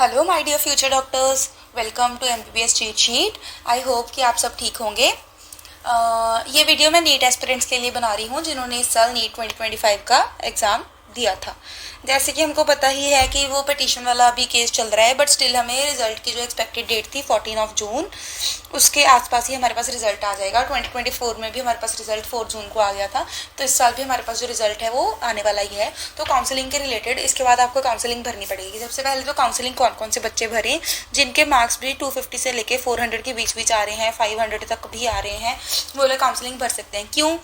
Hello my dear future doctors, welcome to MBBS cheat sheet. I hope कि आप सब ठीक होंगे। ये वीडियो मैं नीट एस्पिरेंट्स के लिए बना रही हूँ जिन्होंने इस साल नीट 2025 का एग्ज़ाम दिया था। जैसे कि हमको पता ही है कि वो पिटीशन वाला अभी केस चल रहा है, बट स्टिल हमें रिजल्ट की जो एक्सपेक्टेड डेट थी 14 जून, उसके आसपास ही हमारे पास रिजल्ट आ जाएगा। 2024 में भी हमारे पास रिजल्ट 4 जून को आ गया था, तो इस साल भी हमारे पास जो रिजल्ट है वो आने वाला ही है। तो काउंसलिंग के रिलेटेड इसके बाद आपको काउंसलिंग भरनी पड़ेगी। सबसे पहले तो काउंसलिंग कौन कौन से बच्चे भरें जिनके मार्क्स भी 250 से लेके 400 के बीच आ रहे हैं, 500 तक भी आ रहे हैं, वो लोग काउंसलिंग भर सकते हैं। क्यों?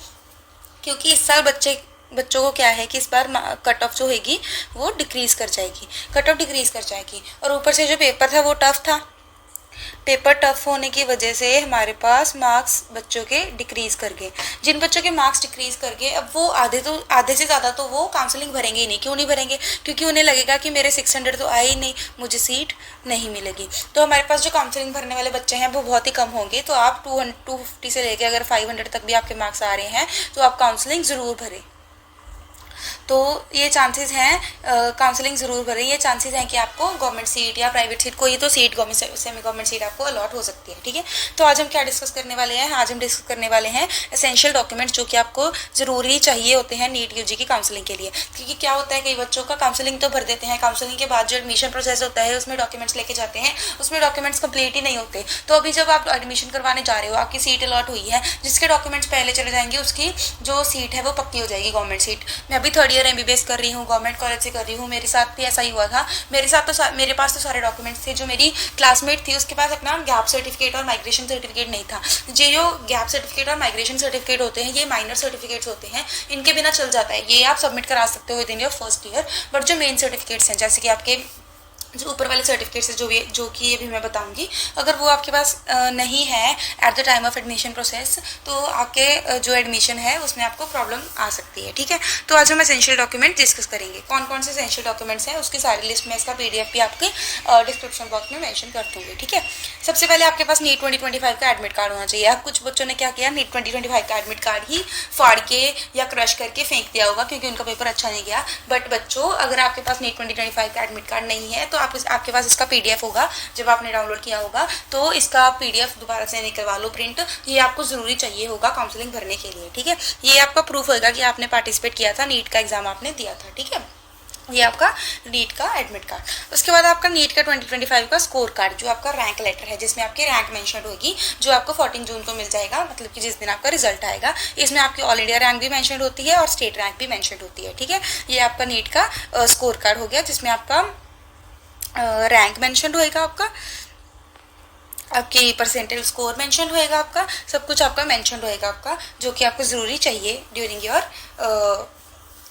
क्योंकि इस साल बच्चों को क्या है कि इस बार कट ऑफ जो होगी वो डिक्रीज़ कर जाएगी, कट ऑफ डिक्रीज़ कर जाएगी। और ऊपर से जो पेपर था वो टफ था। पेपर टफ होने की वजह से हमारे पास मार्क्स बच्चों के डिक्रीज़ कर गए। जिन बच्चों के मार्क्स डिक्रीज़ कर गए, अब वो आधे से ज़्यादा तो वो काउंसलिंग भरेंगे ही नहीं। क्यों नहीं भरेंगे? क्योंकि उन्हें लगेगा कि मेरे 600 तो आए ही नहीं, मुझे सीट नहीं मिलेगी। तो हमारे पास जो काउंसलिंग भरने वाले बच्चे हैं वो बहुत ही कम होंगे। तो आप 250 से लेकर अगर 500 तक भी आपके मार्क्स आ रहे हैं तो आप काउंसलिंग ज़रूर भरें। तो ये चांसेस हैं, काउंसलिंग ज़रूर भरें। ये चांसेस हैं कि आपको गवर्नमेंट सीट या प्राइवेट सीट, कोई तो seat government semi government seat आपको अलॉट हो सकती है। ठीक है, तो आज हम क्या डिस्कस करने वाले हैं? आज हम डिस्कस करने वाले हैं एसेंशियल डॉक्यूमेंट्स जो कि आपको ज़रूरी चाहिए होते हैं नीट यूजी की काउंसलिंग के लिए। क्योंकि क्या होता है, कई बच्चों का काउंसलिंग तो भर देते हैं, काउंसलिंग के बाद जो एडमिशन प्रोसेस होता है उसमें डॉक्यूमेंट्स लेके जाते हैं, उसमें डॉक्यूमेंट्स कंप्लीट ही नहीं होते। तो अभी जब आप एडमिशन करवाने जा रहे हो, आपकी सीट अलॉट हुई है, जिसके डॉक्यूमेंट्स पहले चले जाएंगे उसकी जो सीट है वो पक्की हो जाएगी, गवर्नमेंट सीट। मैं अभी 3rd ईयर एमबीबीएस कर रही हूँ, गवर्नमेंट कॉलेज से कर रही हूँ। मेरे साथ भी ऐसा ही हुआ था। मेरे पास तो सारे डॉक्यूमेंट्स थे। जो मेरी क्लासमेट थी उसके पास अपना गैप सर्टिफिकेट और माइग्रेशन सर्टिफिकेट नहीं था। ये जो गैप सर्टिफिकेट और माइग्रेशन सर्टिफिकेट होते हैं ये माइनर सर्टिफिकेट्स होते हैं, इनके बिना चल जाता है। ये आप सबमिट करा सकते हो with in your first year. But जो मेन सर्टिफिकेट्स हैं, जैसे कि आपके जो ऊपर वाले सर्टिफिकेट्स है जो कि अभी मैं बताऊंगी, अगर वो आपके पास नहीं है at the time of admission process, तो आपके जो एडमिशन है उसमें आपको प्रॉब्लम आ सकती है। ठीक है, तो आज हम एसेंशियल डॉक्यूमेंट डिस्कस करेंगे। कौन कौन से एसेंशियल डॉक्यूमेंट्स हैं उसकी सारी लिस्ट में इसका PDF भी आपके डिस्क्रिप्शन बॉक्स में मेंशन कर दूंगी। ठीक है, सबसे पहले आपके पास नीट 2025 का एडमिट कार्ड होना चाहिए। अब कुछ बच्चों ने क्या किया, नीट 2025 का एडमिट कार्ड ही फाड़ के या क्रश करके फेंक दिया होगा क्योंकि उनका पेपर अच्छा नहीं गया। बट बच्चों, अगर आपके पास नीट 2025 का एडमिट कार्ड नहीं है तो आपके पास इसका PDF होगा। जब आपने डाउनलोड किया होगा तो इसका PDF दोबारा से निकलवा लो, प्रिंट। ये आपको ज़रूरी चाहिए होगा काउंसलिंग भरने के लिए। ठीक है, ये आपका प्रूफ होगा कि आपने पार्टिसिपेट किया था, नीट का एग्जाम आपने दिया था। ठीक है, ये आपका नीट का एडमिट कार्ड। उसके बाद आपका नीट का 2025 का स्कोर कार्ड, जो आपका रैंक लेटर है जिसमें आपकी रैंक मेंशन होगी, जो आपको 14 जून को मिल जाएगा, मतलब कि जिस दिन आपका रिजल्ट आएगा। इसमें आपकी ऑल इंडिया रैंक भी मेंशन होती है और स्टेट रैंक भी मेंशन होती है। ठीक है, ये आपका नीट का स्कोर कार्ड हो गया जिसमें आपका रैंक मेंशन होएगा, आपकी परसेंटेज स्कोर मेंशन होएगा, आपका सब कुछ आपका मेंशन होएगा आपका, जो कि आपको ज़रूरी चाहिए ड्यूरिंग योर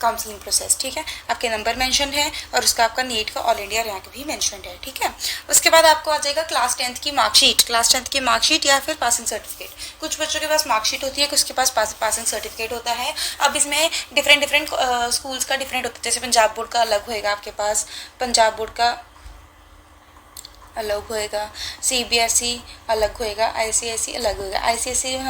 काउंसलिंग प्रोसेस। ठीक है, आपके नंबर मेंशन है और उसका आपका नीट का ऑल इंडिया रैंक भी मेंशन है। ठीक है, उसके बाद आपको आ जाएगा क्लास 10th की मार्कशीट, क्लास 10th की मार्कशीट या फिर पासिंग सर्टिफिकेट। कुछ बच्चों के पास मार्कशीट होती है, कुछ के पास पासिंग सर्टिफिकेट होता है। अब इसमें डिफरेंट स्कूल्स का डिफरेंट होता है। जैसे पंजाब बोर्ड का अलग होएगा, आपके पास पंजाब बोर्ड का अलग होएगा, CBSE अलग होएगा, ICSE अलग होएगा। ICSE में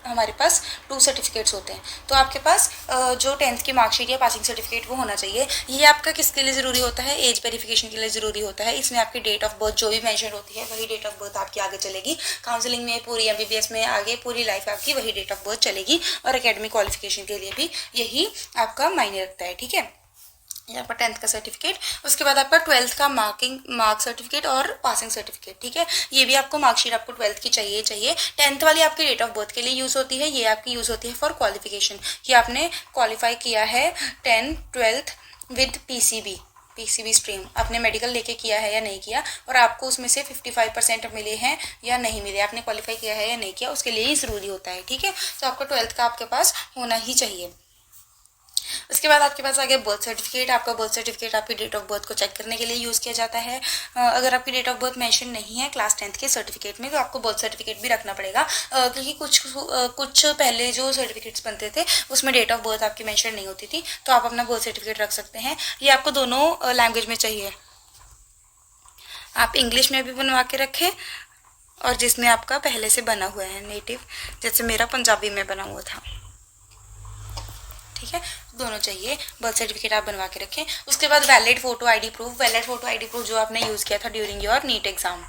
हमारे पास 2 सर्टिफिकेट्स होते हैं। तो आपके पास जो 10th की मार्कशीट या पासिंग सर्टिफिकेट वो होना चाहिए। ये आपका किसके लिए ज़रूरी होता है? एज वेरिफिकेशन के लिए ज़रूरी होता है। इसमें आपकी डेट ऑफ बर्थ जो भी मेंशन होती है वही डेट ऑफ बर्थ आपकी आगे चलेगी। काउंसलिंग में पूरी MBBS में आगे पूरी लाइफ आपकी वही डेट ऑफ बर्थ चलेगी और एकेडमिक क्वालिफिकेशन के लिए भी यही आपका मायने रखता है। ठीक है, ये आपका 10th का सर्टिफिकेट। उसके बाद आपका 12th का मार्क सर्टिफिकेट और पासिंग सर्टिफिकेट। ठीक है, ये भी आपको मार्कशीट आपको 12th की चाहिए। 10th वाली आपकी डेट ऑफ बर्थ के लिए यूज़ होती है, ये आपकी यूज़ होती है फॉर क्वालिफिकेशन, कि आपने क्वालिफाई किया है 10th 12th with PCB stream, आपने मेडिकल लेके किया है या नहीं किया, और आपको उसमें से 55% मिले हैं या नहीं मिले, आपने क्वालिफाई किया है या नहीं किया, उसके लिए ही ज़रूरी होता है। ठीक है, तो आपका 12th का आपके पास होना ही चाहिए। उसके बाद आपके पास आ गया बर्थ सर्टिफिकेट। आपका बर्थ सर्टिफिकेट आपकी डेट ऑफ बर्थ को चेक करने के लिए यूज़ किया जाता है। अगर आपकी डेट ऑफ बर्थ मेंशन नहीं है क्लास 10th के सर्टिफिकेट में तो आपको बर्थ सर्टिफिकेट भी रखना पड़ेगा, क्योंकि कुछ पहले जो सर्टिफिकेट्स बनते थे उसमें डेट ऑफ बर्थ आपकी मेंशन नहीं होती थी। तो आप अपना बर्थ सर्टिफिकेट रख सकते हैं। ये आपको दोनों लैंग्वेज में चाहिए। आप इंग्लिश में भी बनवा के रखें और जिसमें आपका पहले से बना हुआ है नेटिव, जैसे मेरा पंजाबी में बना हुआ था। ठीक ठीक है, दोनों चाहिए। बर्थ सर्टिफिकेट आप बनवा के रखें। उसके बाद valid photo ID proof, valid photo ID proof जो आपने यूज़ किया था ड्यूरिंग योर नीट एग्जाम।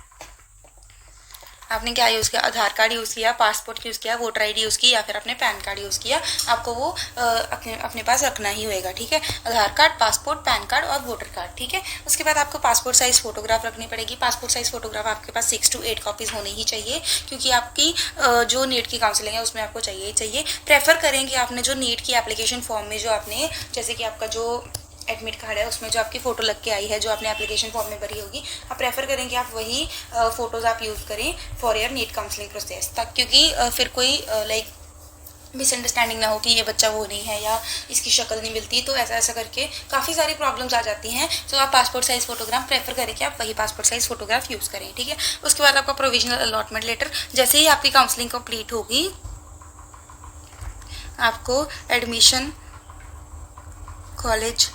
आपने क्या यूज़ किया, आधार कार्ड यूज़ किया, पासपोर्ट यूज़ किया, वोटर आईडी यूज़ की, या फिर अपने पैन कार्ड यूज़ किया, आपको वो अपने पास रखना ही होएगा, ठीक है। आधार कार्ड, पासपोर्ट, पैन कार्ड और वोटर कार्ड, ठीक है। उसके बाद आपको पासपोर्ट साइज़ फोटोग्राफ रखनी पड़ेगी। पासपोर्ट साइज़ फोटोग्राफ आपके पास 6 to 8 कॉपीज़ होनी ही चाहिए, क्योंकि आपकी जो नीट की काउंसलिंग है उसमें आपको चाहिए ही चाहिए। प्रेफर करेंगे आपने जो नीट की एप्लीकेशन फॉर्म में जो आपने, जैसे कि आपका जो एडमिट कार्ड है उसमें जो आपकी फ़ोटो लग के आई है, जो आपने एप्लीकेशन फॉर्म में भरी होगी, आप प्रेफर करेंगे आप वही फ़ोटोज़ आप यूज़ करें for your NEET counselling process, तक क्योंकि फिर कोई लाइक मिसअंडरस्टैंडिंग ना हो कि ये बच्चा वो नहीं है या इसकी शक्ल नहीं मिलती, तो ऐसा करके काफ़ी सारी प्रॉब्लम्स आ जाती हैं। तो आप पासपोर्ट साइज़ फोटोग्राफ प्रेफर करें कि आप वही पासपोर्ट साइज़ फोटोग्राफ यूज़ करें, ठीक है। उसके बाद आपका प्रोविजनल अलॉटमेंट लेटर, जैसे ही आपकी काउंसलिंग कंप्लीट होगी आपको एडमिशन कॉलेज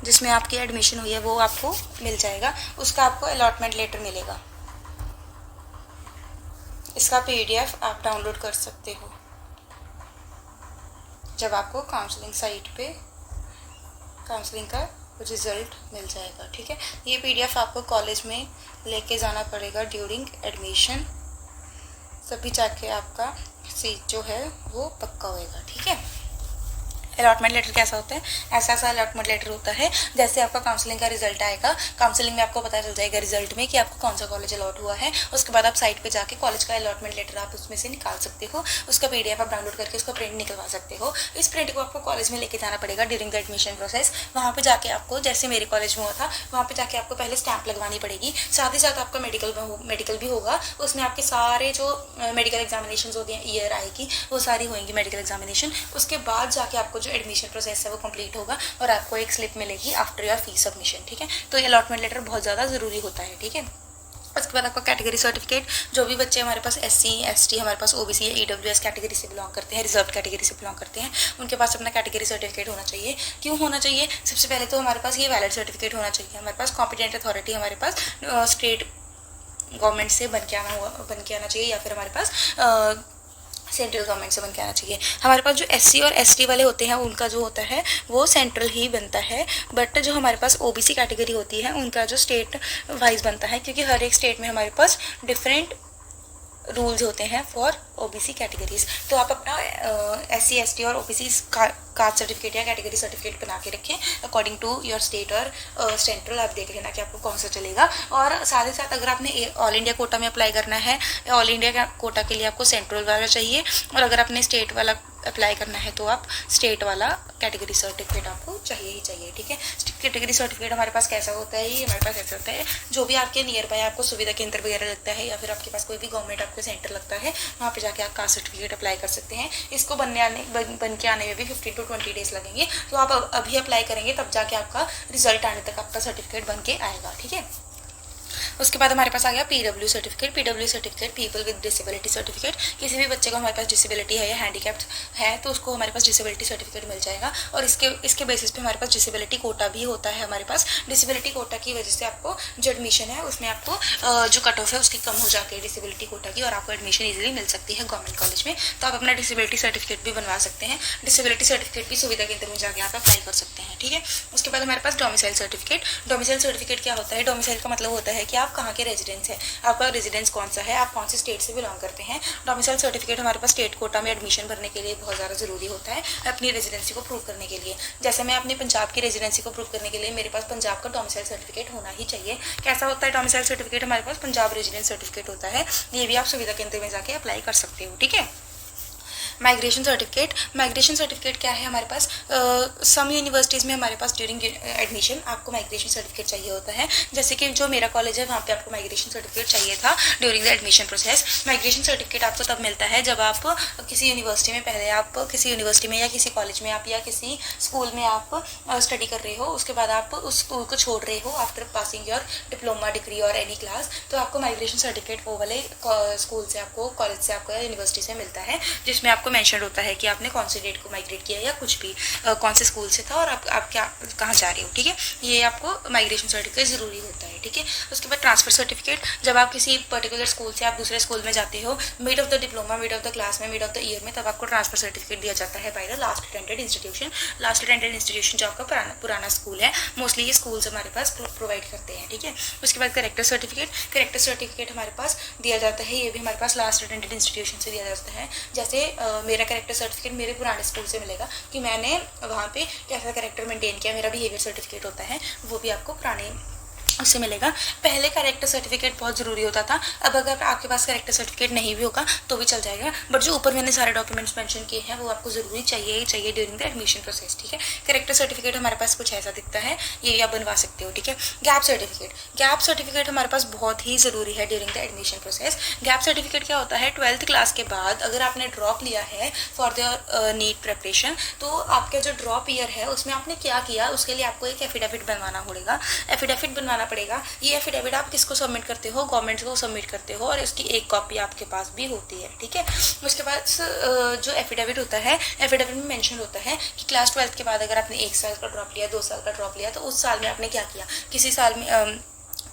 जिसमें आपकी एडमिशन हुई है वो आपको मिल जाएगा, उसका आपको अलॉटमेंट लेटर मिलेगा। इसका पीडीएफ आप डाउनलोड कर सकते हो जब आपको काउंसलिंग साइट पे काउंसलिंग का रिजल्ट मिल जाएगा, ठीक है। ये पीडीएफ आपको कॉलेज में लेके जाना पड़ेगा ड्यूरिंग एडमिशन, तभी जाके आपका सीट जो है वो पक्का होएगा, ठीक है। अलॉटमेंट लेटर कैसा होता है, ऐसा अलॉटमेंट लेटर होता है जैसे आपका काउंसलिंग का रिजल्ट आएगा, काउंसलिंग में आपको पता चल जाएगा रिजल्ट में कि आपको कौन सा कॉलेज अलॉट हुआ है। उसके बाद आप साइट पे जाके कॉलेज का अलॉटमेंट लेटर आप उसमें से निकाल सकते हो, उसका पीडीएफ आप डाउनलोड करके उसका प्रिंट निकलवा सकते हो। इस प्रिंट को आपको कॉलेज में लेके जाना पड़ेगा ड्यूरिंग द एडमिशन प्रोसेस। वहाँ पर जाके आपको, जैसे मेरे कॉलेज में हुआ था, वहाँ पर जाके आपको पहले स्टैंप लगवानी पड़ेगी, साथ ही साथ आपका मेडिकल भी होगा। उसमें आपके सारे जो मेडिकल एग्जामिनेशन होती हैं ईयर आएगी, वो सारी होंगी मेडिकल एग्जामिनेशन। उसके बाद जाके आपको जो एडमिशन प्रोसेस वो कंप्लीट होगा और आपको एक स्लिप मिलेगी आफ्टर योर फीस सबमिशन, ठीक है। तो ये अलॉटमेंट लेटर बहुत ज़्यादा ज़रूरी होता है, ठीक है। उसके बाद आपका कैटेगरी सर्टिफिकेट, जो भी बच्चे हमारे पास SC ST, हमारे पास OBC या EWS कैटेगरी से बिलोंग करते हैं, रिजर्व कैटेगरी से बिलोंग करते हैं, उनके पास अपना कैटेगरी सर्टिफिकेट होना चाहिए। क्यों होना चाहिए, सबसे पहले तो हमारे पास ये वैलिड सर्टिफिकेट होना चाहिए। हमारे पास कॉम्पिटेंट अथॉरिटी हमारे पास स्टेट गवर्नमेंट से बन के आना चाहिए, या फिर हमारे पास सेंट्रल गवर्नमेंट से बन के आना चाहिए। हमारे पास जो SC और ST वाले होते हैं उनका जो होता है वो सेंट्रल ही बनता है, बट जो हमारे पास OBC कैटेगरी होती है उनका जो स्टेट वाइज बनता है, क्योंकि हर एक स्टेट में हमारे पास डिफरेंट रूल्स होते हैं फॉर OBC कैटेगरीज। तो आप अपना SC ST और OBC कास्ट सर्टिफिकेट या कैटेगरी सर्टिफिकेट बना के रखें अकॉर्डिंग टू योर स्टेट और सेंट्रल। आप देख लेना कि आपको कौन सा चलेगा। और साथ ही साथ अगर आपने ऑल इंडिया कोटा में अप्लाई करना है, ऑल इंडिया कोटा के लिए आपको सेंट्रल वाला चाहिए, और अगर आपने स्टेट वाला अप्लाई करना है तो आप स्टेट वाला कैटेगरी सर्टिफिकेट आपको चाहिए ही चाहिए, ठीक है। कैटेगरी सर्टिफिकेट हमारे पास कैसा होता है, ये हमारे पास ऐसा होता है, जो भी आपके नियर बाय आपको सुविधा केंद्र वगैरह लगता है, या फिर आपके पास कोई भी गवर्नमेंट आपको सेंटर लगता है, वहाँ पे जाके आप कास्ट सर्टिफिकेट अप्लाई कर सकते हैं। इसको बन के आने में भी 15 to 20 डेज लगेंगे। तो आप अभी अप्लाई करेंगे तब जाके आपका रिजल्ट आने तक आपका सर्टिफिकेट बन के आएगा, ठीक है। उसके बाद हमारे पास आ गया PW certificate. PW certificate people with disability certificate. किसी भी बच्चे को हमारे पास डिसेबिलिटी है या हैंडीकैप्ड है तो उसको हमारे पास डिसेबिलिटी सर्टिफिकेट मिल जाएगा, और इसके बेसिस पे हमारे पास डिसेबिलिटी कोटा भी होता है। हमारे पास डिसेबिलिटी कोटा की वजह से आपको जो एडमिशन है उसमें आपको जो कट ऑफ है उसकी कम हो जाती है डिसेबिलिटी कोटा की, और आपको एडमिशन ईजिली मिल सकती है गवर्नमेंट कॉलेज में। तो आप अपना डिसेबिलिटी सर्टिफिकेट भी बनवा सकते हैं। डिसेबिलिटी सर्टिफिकेट भी सुविधा केंद्र में जाके आप अप्लाई कर सकते हैं, ठीक है। उसके बाद हमारे पास डोमिसाइल सर्टिफिकेट। डोमिसाइल सर्टिफिकेट क्या होता है, डोमिसाइल का मतलब होता है कि आप कहाँ के रेजिडेंस है, आपका रेजिडेंस कौन सा है, आप कौन सी स्टेट से बिलोंग करते हैं। डोमिसाइल सर्टिफिकेट हमारे पास स्टेट कोटा में एडमिशन भरने के लिए बहुत ज़्यादा ज़रूरी होता है, अपनी रेजिडेंसी को प्रूव करने के लिए। जैसे मैं अपनी पंजाब की रेजिडेंसी को प्रूव करने के लिए मेरे पास पंजाब का डोमिसाइल सर्टिफिकेट होना ही चाहिए। कैसा होता है डोमिसाइल सर्टिफिकेट, हमारे पास पंजाब रेजिडेंस सर्टिफिकेट होता है। ये भी आप सुविधा केंद्र में जाके अप्लाई कर सकते हो, ठीक है। Migration certificate. माइग्रेशन सर्टिफिकेट क्या है, हमारे पास सम यूनिवर्सिटीज़ में हमारे पास ड्यूरिंग एडमिशन आपको माइग्रेशन सर्टिफिकेट चाहिए होता है। जैसे कि जो मेरा कॉलेज है वहाँ पे आपको माइग्रेशन सर्टिफिकेट चाहिए था during the admission process. Migration certificate आपको तब मिलता है जब आप किसी यूनिवर्सिटी में, पहले आप किसी यूनिवर्सिटी में या किसी कॉलेज में आप या किसी स्कूल में आप स्टडी कर रहे हो, उसके बाद आप उस स्कूल को छोड़ रहे हो after passing your diploma degree और एनी क्लास, तो आपको माइग्रेशन सर्टिफिकेट वो वाले स्कूल से आपको, कॉलेज से आपको या यूनिवर्सिटी से मिलता है, जिसमें आपको आपको मेंशन होता है कि आपने कौन से डेट को माइग्रेट किया या कुछ भी कौन से स्कूल से था और आप क्या कहाँ जा रहे हो, ठीक है। ये आपको माइग्रेशन सर्टिफिकेट ज़रूरी होता है, ठीक है। उसके बाद ट्रांसफर सर्टिफिकेट, जब आप किसी पर्टिकुलर स्कूल से आप दूसरे स्कूल में जाते हो mid of the diploma, mid of the class में, मिड ऑफ द ईयर में, तब आपको ट्रांसफर सर्टिफिकेट दिया जाता है by the last attended institution. Last attended institution जो आपका पुराना स्कूल है, मोस्टली ये स्कूल्स हमारे पास प्रोवाइड करते हैं, ठीक है। उसके बाद करेक्टर सर्टिफिकेट हमारे पास दिया जाता है, ये भी हमारे पास लास्ट अटेंडेड इंस्टीट्यूशन से दिया जाता है। जैसे मेरा करेक्टर सर्टिफिकेट मेरे पुराने स्कूल से मिलेगा कि मैंने वहाँ पे कैसा करेक्टर मेंटेन किया, मेरा बिहेवियर सर्टिफिकेट होता है, वो भी आपको पुराने उससे मिलेगा। पहले करेक्टर सर्टिफिकेट बहुत ज़रूरी होता था, अब अगर आपके पास करेक्टर सर्टिफिकेट नहीं भी होगा तो भी चल जाएगा, बट जो ऊपर मैंने सारे डॉक्यूमेंट्स मेंशन किए हैं वो आपको ज़रूरी चाहिए ही चाहिए ड्यूरिंग द एडमिशन प्रोसेस, ठीक है। करेक्टर सर्टिफिकेट हमारे पास कुछ ऐसा दिखता है, ये आप बनवा सकते हो, ठीक है। गैप सर्टिफिकेट हमारे पास बहुत ही ज़रूरी है during the admission process. Gap certificate क्या होता है, 12th क्लास के बाद अगर आपने ड्रॉप लिया है फॉर द नीट प्रिपरेशन, तो आपका जो ड्रॉप ईयर है उसमें आपने क्या किया उसके लिए आपको एक एफिडेविट बनवाना पड़ेगा। ये एफिडेविट आप किसको सबमिट करते हो, गवर्नमेंट को सबमिट करते हो, और इसकी एक कॉपी आपके पास भी होती है, ठीक है। उसके बाद जो एफिडेविट होता है, एफिडेविट में मेंशन होता है कि क्लास 12th के बाद अगर आपने 1 साल का ड्रॉप लिया, 2 साल का ड्रॉप लिया, तो उस साल में आपने क्या किया, किसी साल में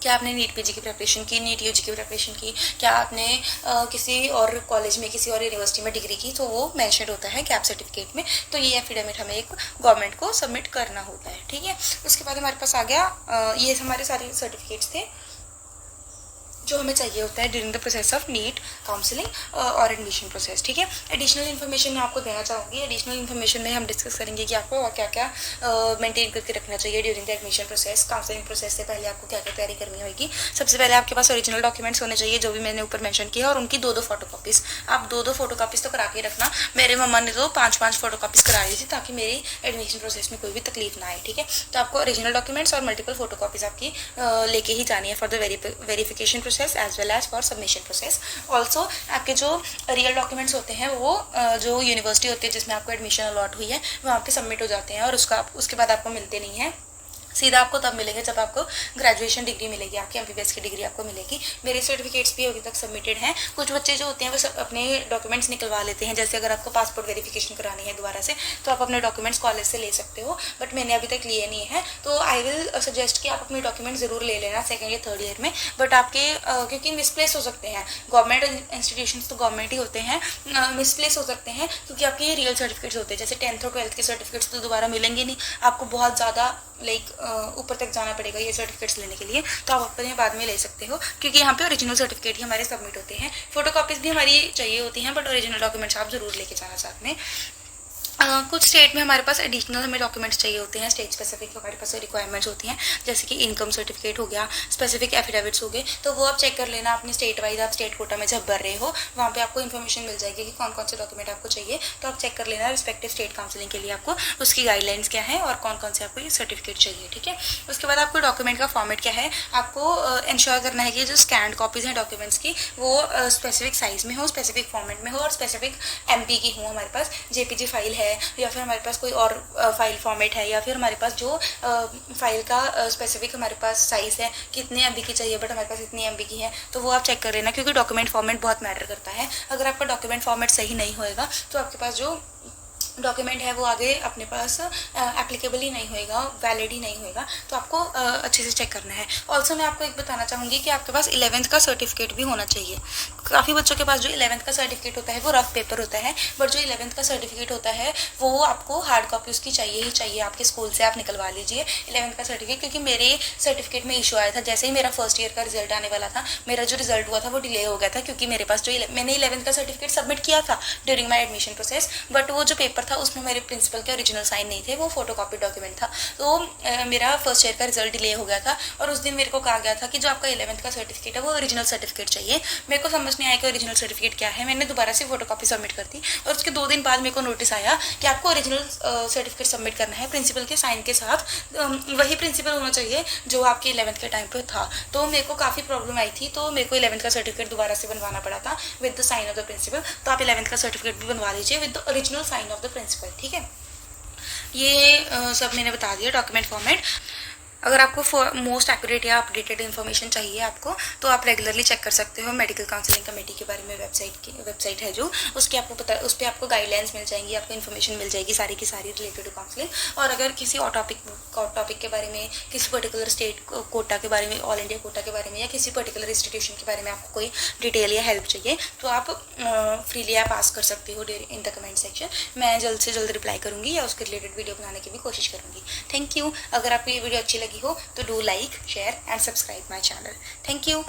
क्या आपने नीट पीजी की प्रिपरेशन की, नीट यूजी की प्रिपरेशन की, क्या आपने किसी और कॉलेज में, किसी और यूनिवर्सिटी में डिग्री की, तो वो मेंशन होता है गैप सर्टिफिकेट में। तो ये एफिडेविट हमें एक गवर्नमेंट को सबमिट करना होता है, ठीक है। उसके बाद हमारे पास आ गया ये हमारे सारे सर्टिफिकेट्स थे जो हमें चाहिए होता है during the process of NEET counselling और एडमिशन प्रोसेस, ठीक है। एडिशनल इन्फॉर्मेशन मैं आपको देना चाहूँगी। एडिशनल इन्फॉर्मेशन में हम डिस्कस करेंगे कि आपको क्या क्या मेंटेन करके रखना चाहिए during the admission process. Counselling process से पहले आपको क्या क्या तैयारी करनी होगी। सबसे पहले आपके पास ओरिजिनल डॉक्यूमेंट्स होने चाहिए जो भी मैंने ऊपर मेंशन किया, और उनकी 2-2 फोटोकॉपीज़। आप 2-2 फोटोकॉपीज़ तो करा के रखना। मेरे मम्मा ने तो 5-5 फोटोकॉपीज़ कराई थी ताकि मेरी एडमिशन प्रोसेस में कोई भी तकलीफ ना आए, ठीक है। तो आपको ओरिजिनल डॉक्यूमेंट्स और मल्टीपल फोटोकॉपीज़ आपकी लेके ही जानी है for the verification process as well as for submission process. Also आपके जो रियल डॉक्यूमेंट्स होते हैं वो जो यूनिवर्सिटी होती है जिसमें आपको एडमिशन अलॉट हुई है वहाँ पे सबमिट हो जाते हैं, और उसके बाद आपको मिलते नहीं हैं। सीधा आपको तब मिलेंगे जब आपको ग्रेजुएशन डिग्री मिलेगी, आपकी एमबीबीएस की डिग्री आपको मिलेगी। मेरे सर्टिफिकेट्स भी अभी तक सबमिटेड हैं। कुछ बच्चे जो होते हैं वो सब अपने डॉक्यूमेंट्स निकलवा लेते हैं, जैसे अगर आपको पासपोर्ट वेरिफिकेशन करानी है दोबारा से तो आप अपने डॉक्यूमेंट्स कॉलेज से ले सकते हो, बट मैंने अभी तक लिए नहीं है। तो आई विल सजेस्ट कि आप अपने डॉक्यूमेंट ज़रूर ले लेना 2nd या 3rd ईयर में, बट आपके क्योंकि मिसप्लेस हो सकते हैं। गवर्नमेंट इंस्टीट्यूशन तो गवर्नमेंट ही होते हैं, मिसप्लेस हो सकते हैं क्योंकि आपके ये रियल सर्टिफिकेट्स होते हैं। जैसे 10th और 12th के सर्टिफिकेट्स तो दोबारा मिलेंगे नहीं, आपको बहुत ज़्यादा ऊपर तक जाना पड़ेगा ये सर्टिफिकेट्स लेने के लिए। तो आप अपने बाद में ले सकते हो क्योंकि यहाँ पे ओरिजिनल सर्टिफिकेट ही हमारे सबमिट होते हैं। फोटोकॉपीज़ भी हमारी चाहिए होती हैं, बट ओरिजिनल डॉक्यूमेंट्स आप जरूर लेके जाना साथ में। कुछ स्टेट में हमारे पास एडिशनल हमें डॉक्यूमेंट्स चाहिए होते हैं, स्टेट स्पेसिफिक हमारे पास रिक्वायरमेंट्स होती हैं, जैसे कि इनकम सर्टिफिकेट हो गया, स्पेसिफिक एफिडेविट्स हो गए। तो वो आप चेक कर लेना अपने स्टेट वाइज, आप स्टेट कोटा में जब भर रहे हो वहाँ पे आपको इन्फॉर्मेशन मिल जाएगी कि कौन कौन से डॉक्यूमेंट आपको चाहिए। तो आप चेक कर लेना रिस्पेक्टिव स्टेट काउंसलिंग के लिए आपको उसकी गाइडलाइंस क्या है और कौन कौन से आपको ये सर्टिफिकेट चाहिए, ठीक है। उसके बाद आपको डॉक्यूमेंट का फॉर्मेट क्या है, आपको इंश्योर करना है कि जो स्कैंड कॉपीज़ हैं डॉक्यूमेंट्स की वो स्पेसिफिक साइज़ में हो, स्पेसिफिक फॉर्मेट में हो, और स्पेसिफिक MP की हो। हमारे पास JPG फाइल है या फिर हमारे पास कोई और फाइल फॉर्मेट है, या फिर हमारे पास जो फाइल का स्पेसिफिक हमारे पास साइज़ है कितने MB की चाहिए, बट हमारे पास इतनी MB की है, तो वो आप चेक कर लेना क्योंकि डॉक्यूमेंट फॉर्मेट बहुत मैटर करता है। अगर आपका डॉक्यूमेंट फॉर्मेट सही नहीं होएगा तो आपके पास जो डॉक्यूमेंट है वो आगे अपने पास एप्लीकेबल ही नहीं होएगा, वैलिड ही नहीं होएगा। तो आपको अच्छे से चेक करना है। ऑल्सो मैं आपको एक बताना चाहूँगी कि आपके पास 11th का सर्टिफिकेट भी होना चाहिए। काफ़ी बच्चों के पास जो 11th का सर्टिफिकेट होता है वो रफ पेपर होता है, बट जो 11th का सर्टिफिकेट होता है वो आपको हार्ड कॉपी उसकी चाहिए ही चाहिए। आपके स्कूल से आप निकलवा लीजिए 11th का सर्टिफिकेट, क्योंकि मेरे सर्टिफिकेट में इशू आया था जैसे ही मेरा फर्स्ट ईयर का रिजल्ट आने वाला था। मेरा जो रिजल्ट हुआ था वो डिले हो गया था क्योंकि मेरे पास जो मैंने 11th का सर्टिफिकेट सबमिट किया था during my admission process, but वो जो पेपर था उसमें मेरे प्रिंसिपल के ओरिजिनल साइन नहीं थे, वो फोटोकॉपी डॉक्यूमेंट था। तो मेरा फर्स्ट ईयर का रिजल्ट डिले हो गया था, और उस दिन मेरे को कहा गया था कि जो आपका 11th का सर्टिफिकेट है वो ओरिजिनल सर्टिफिकेट चाहिए। मेरे को समझ नहीं आया कि ओरिजिनल सर्टिफिकेट क्या है। मैंने दोबारा से फोटोकॉपी सबमिट कर दी, और उसके 2 दिन बाद मेरे को नोटिस आया कि आपको ओरिजिनल सर्टिफिकेट सबमिट करना है प्रिंसिपल के साइन के साथ। वही प्रिंसिपल होना चाहिए जो आपके 11th के टाइम पे था। तो मेरे को काफ़ी प्रॉब्लम आई थी, तो मेरे को 11th का सर्टिफिकेट दोबारा से बनवाना पड़ा था with the sign of the principal. तो आप 11th का सर्टिफिकेट भी बनवा लीजिए with the original sign of the principal, ठीक है। ये सब मैंने बता दिया डॉक्यूमेंट फॉर्मेट। अगर आपको मोस्ट एक्यूरेट या अपडेटेड इन्फॉर्मेशन चाहिए आपको, तो आप रेगुलरली चेक कर सकते हो मेडिकल काउंसलिंग कमेटी के बारे में। वेबसाइट है जो, उसकी आपको पता, उस पर आपको गाइडलाइंस मिल जाएंगी, आपको इन्फॉर्मेशन मिल जाएगी सारी की सारी रिलेटेड टू काउंसलिंग। और अगर किसी और टॉपिक के बारे में, किसी पर्टिकुलर स्टेट कोटा के बारे में, ऑल इंडिया कोटा के बारे में, या किसी पर्टिकुलर इंस्टीट्यूशन के बारे में आपको कोई डिटेल या हेल्प चाहिए, तो आप फ्रीली आप आस्क कर सकते हो इन द कमेंट सेक्शन। मैं जल्द से जल्द रिप्लाई करूँगी या उसके रिलेटेड वीडियो बनाने की भी कोशिश करूँगी। Thank you. अगर आपको ये वीडियो अच्छी लगी हो तो do like, share and subscribe my channel. Thank you.